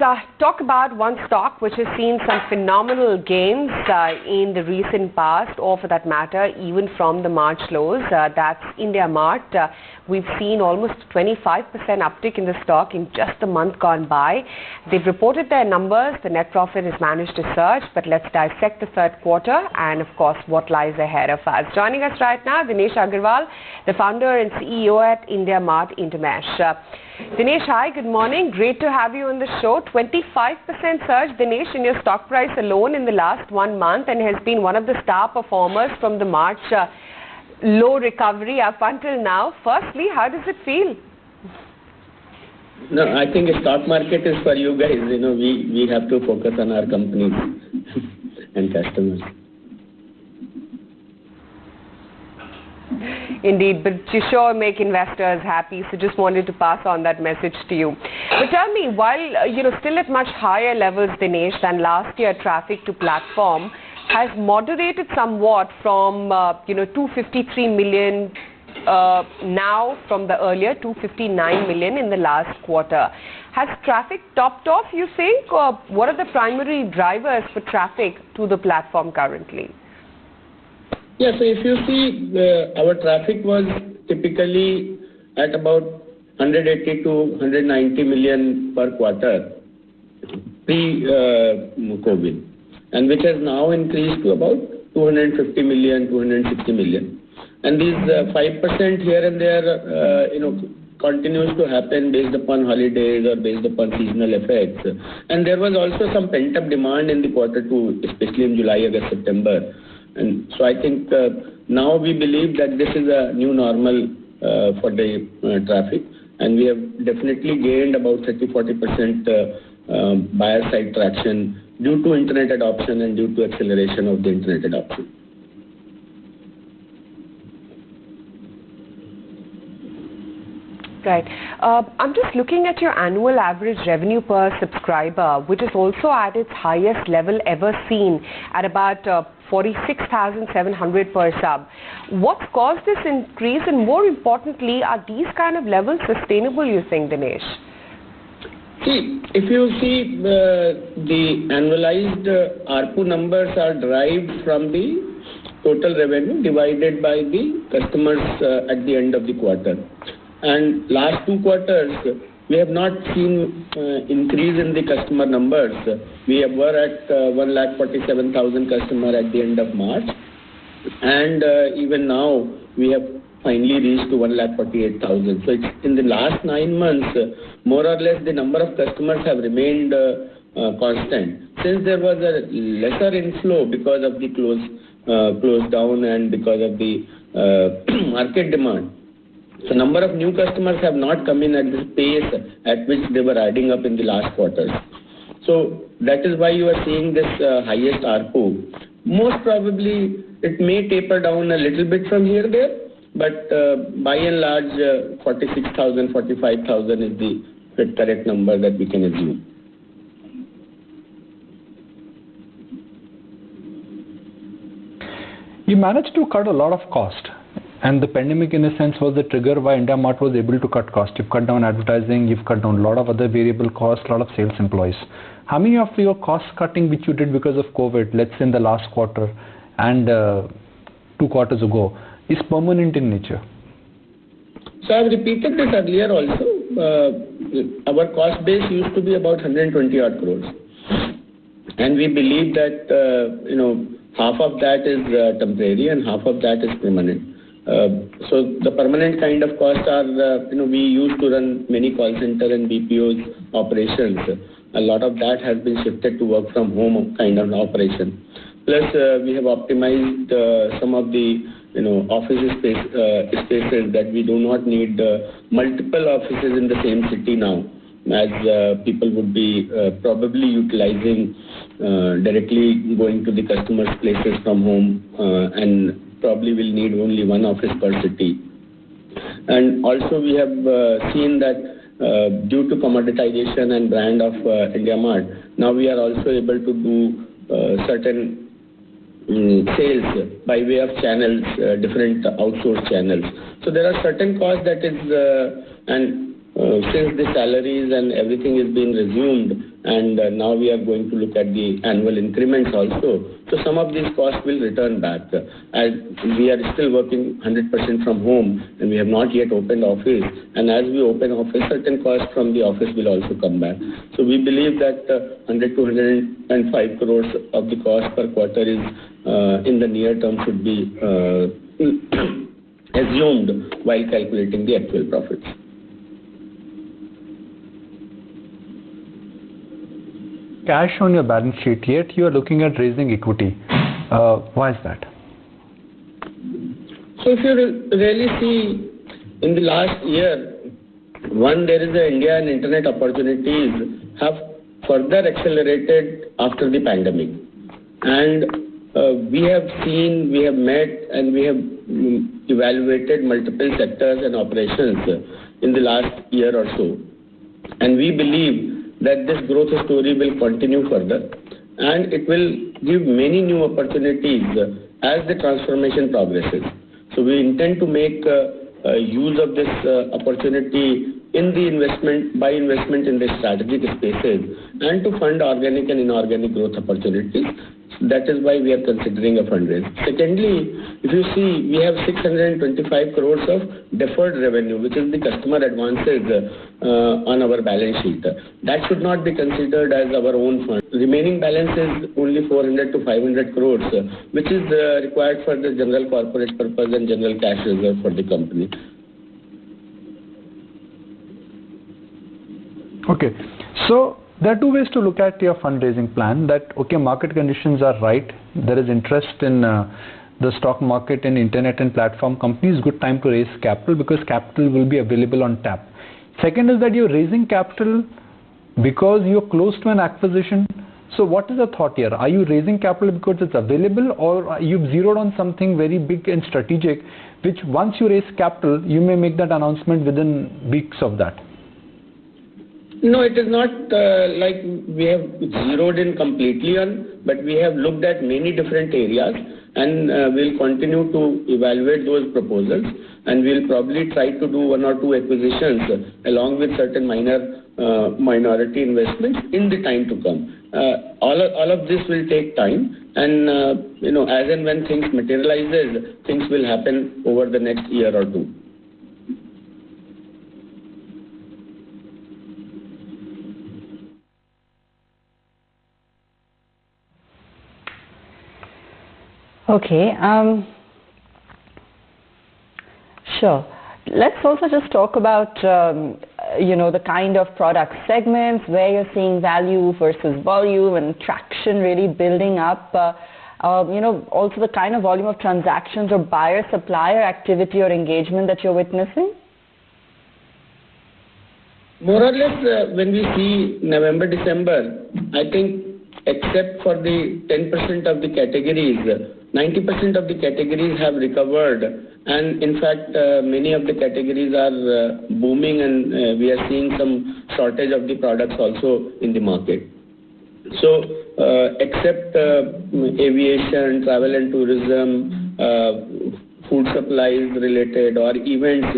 talk about one stock which has seen some phenomenal gains in the recent past, or for that matter, even from the March lows. That's IndiaMART. We've seen almost 25% uptick in the stock in just the month gone by. They've reported their numbers. The net profit has managed to surge, but let's dissect the third quarter and, of course, what lies ahead of us. Joining us right now, Dinesh Agarwal, the founder and CEO at IndiaMART InterMESH. Dinesh, hi, good morning. Great to have you on the show. 25% surge, Dinesh, in your stock price alone in the last 1 month, and has been one of the star performers from the March low recovery up until now. Firstly, how does it feel? No, I think the stock market is for you guys. We have to focus on our companies and customers. Indeed, but you sure make investors happy, so just wanted to pass on that message to you. But tell me, while still at much higher levels, Dinesh, than last year, traffic to platform has moderated somewhat from 253 million now from the earlier 259 million in the last quarter. Has traffic topped off, you think, or what are the primary drivers for traffic to the platform currently? Yeah, so if you see, our traffic was typically at about 180 to 190 million per quarter pre-COVID, and which has now increased to about 250 million, 260 million. And these 5% here and there, continues to happen based upon holidays or based upon seasonal effects. And there was also some pent-up demand in the quarter two, especially in July, August, September. And so I think now we believe that this is a new normal for the traffic, and we have definitely gained about 30-40% buyer side traction due to internet adoption and due to acceleration of the internet adoption. Right. I'm just looking at your annual average revenue per subscriber, which is also at its highest level ever seen at about 46,700 per sub. What's caused this increase, and more importantly, are these kind of levels sustainable, you think, Dinesh? See, if you see the annualized ARPU numbers are derived from the total revenue divided by the customers at the end of the quarter. And last 2 quarters, we have not seen increase in the customer numbers. We were at 147,000 customers at the end of March, and even now we have finally reached to 148,000. So it's in the last 9 months, more or less the number of customers have remained constant. Since there was a lesser inflow because of the close down and because of the market demand, so number of new customers have not come in at the pace at which they were adding up in the last quarters. So that is why you are seeing this highest ARPU. Most probably it may taper down a little bit from here there, but by and large 46,000, 45,000 is the correct number that we can assume. You managed to cut a lot of cost. And the pandemic, in a sense, was the trigger why IndiaMART was able to cut costs. You've cut down advertising, you've cut down a lot of other variable costs, a lot of sales employees. How many of your cost cutting which you did because of COVID, let's say in the last quarter and 2 quarters ago, is permanent in nature? So I've repeated this earlier also. Our cost base used to be about 120 odd crores. And we believe that, half of that is temporary and half of that is permanent. So the permanent kind of costs are, we used to run many call center and BPOs operations. A lot of that has been shifted to work from home kind of operation. Plus, we have optimized some of the, office spaces that we do not need multiple offices in the same city now, as people would be probably utilizing directly going to the customers' places from home and probably will need only one office per city. And also we have seen that due to commoditization and brand of IndiaMART, now we are also able to do certain sales by way of channels, different outsourced channels. So there are certain costs that is, and since the salaries and everything is being resumed, and now we are going to look at the annual increments also, so some of these costs will return back. As we are still working 100% from home and we have not yet opened office, and as we open office, certain costs from the office will also come back. So we believe that 100 to 105 crores of the cost per quarter is in the near term should be assumed while calculating the actual profits. Cash on your balance sheet, yet you are looking at raising equity. Why is that? So if you really see in the last year, one, there is the India and internet opportunities have further accelerated after the pandemic. And we have seen, we have met, and we have evaluated multiple sectors and operations in the last year or so. And we believe that this growth story will continue further, and it will give many new opportunities as the transformation progresses. So we intend to make use of this opportunity in the investment in the strategic spaces, and to fund organic and inorganic growth opportunities. That is why we are considering a fundraise. Secondly, if you see, we have 625 crores of deferred revenue, which is the customer advances on our balance sheet. That should not be considered as our own fund. Remaining balance is only 400 to 500 crores, which is required for the general corporate purpose and general cash reserve for the company. Okay, so there are two ways to look at your fundraising plan. That, okay, market conditions are right, there is interest in the stock market and internet and platform companies, good time to raise capital because capital will be available on tap. Second is that you're raising capital because you're close to an acquisition. So what is the thought here? Are you raising capital because it's available, or you've zeroed on something very big and strategic, which once you raise capital, you may make that announcement within weeks of that? No, it is not like we have zeroed in completely on, but we have looked at many different areas, and we'll continue to evaluate those proposals, and we'll probably try to do one or two acquisitions along with certain minority investments in the time to come. All of this will take time, and as and when things materializes, things will happen over the next year or two. Okay, sure. Let's also just talk about, the kind of product segments where you're seeing value versus volume and traction really building up. Also the kind of volume of transactions or buyer-supplier activity or engagement that you're witnessing? More or less, when we see November, December, I think except for the 10% of the categories, 90% of the categories have recovered, and in fact many of the categories are booming, and we are seeing some shortage of the products also in the market. So except aviation, travel and tourism, food supplies related, or events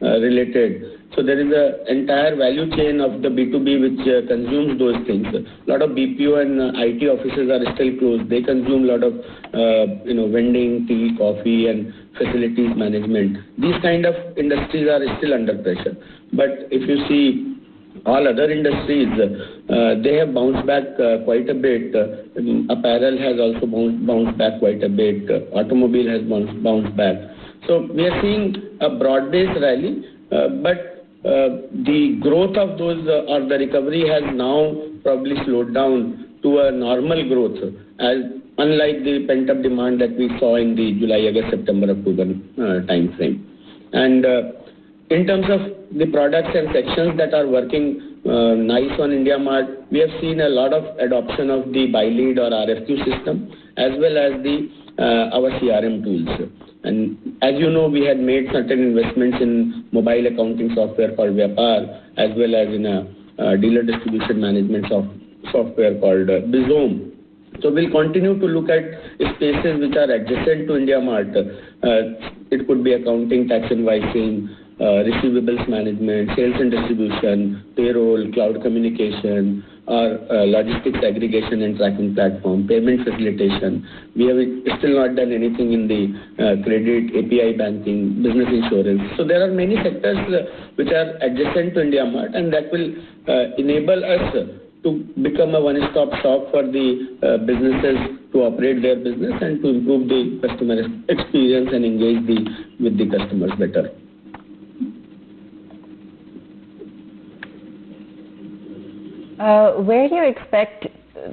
related, so there is an entire value chain of the B2B which consumes those things. A lot of BPO and IT offices are still closed. They consume a lot of vending, tea, coffee and facilities management. These kind of industries are still under pressure. But if you see all other industries, they have bounced back quite a bit. Apparel has also bounced back quite a bit. Automobile has bounced back. So we are seeing a broad-based rally, but the growth of those or the recovery has now probably slowed down to a normal growth, as unlike the pent-up demand that we saw in the July, August, September, October time frame. And in terms of the products and sections that are working nice on IndiaMART, we have seen a lot of adoption of the buy lead or RFQ system, as well as our CRM tools. And as you know, we had made certain investments in mobile accounting software called Vyapar, as well as in a dealer distribution management software called Bizome. So we'll continue to look at spaces which are adjacent to IndiaMART. It could be accounting, tax invoicing, receivables management, sales and distribution, payroll, cloud communication, or logistics aggregation and tracking platform, payment facilitation. We have still not done anything in the credit, API banking, business insurance. So there are many sectors which are adjacent to IndiaMART, and that will enable us to become a one-stop shop for the businesses to operate their business and to improve the customer experience and engage with the customers better. Where do you expect,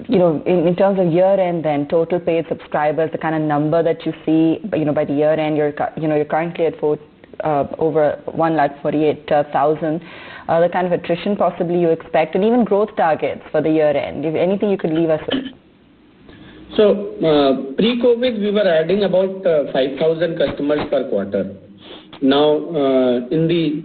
in terms of year-end then, total paid subscribers, the kind of number that you see, by the year-end, you're currently at over 148,000. The kind of attrition possibly you expect, and even growth targets for the year-end. If anything you could leave us with. So, pre-COVID, we were adding about 5,000 customers per quarter. Now, in the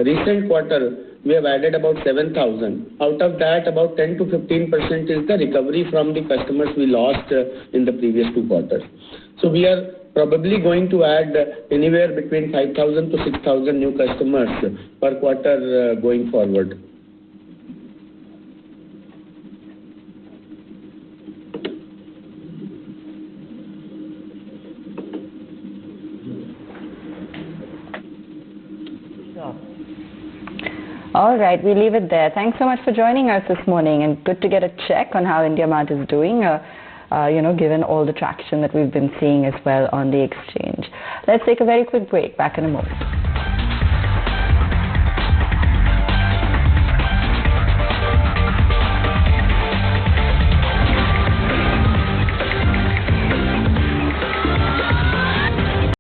recent quarter, we have added about 7,000. Out of that, about 10 to 15% is the recovery from the customers we lost in the previous 2 quarters. So we are probably going to add anywhere between 5,000 to 6,000 new customers per quarter going forward. All right, we leave it there. Thanks so much for joining us this morning, and good to get a check on how IndiaMART is doing, given all the traction that we've been seeing as well on the exchange. Let's take a very quick break. Back in a moment.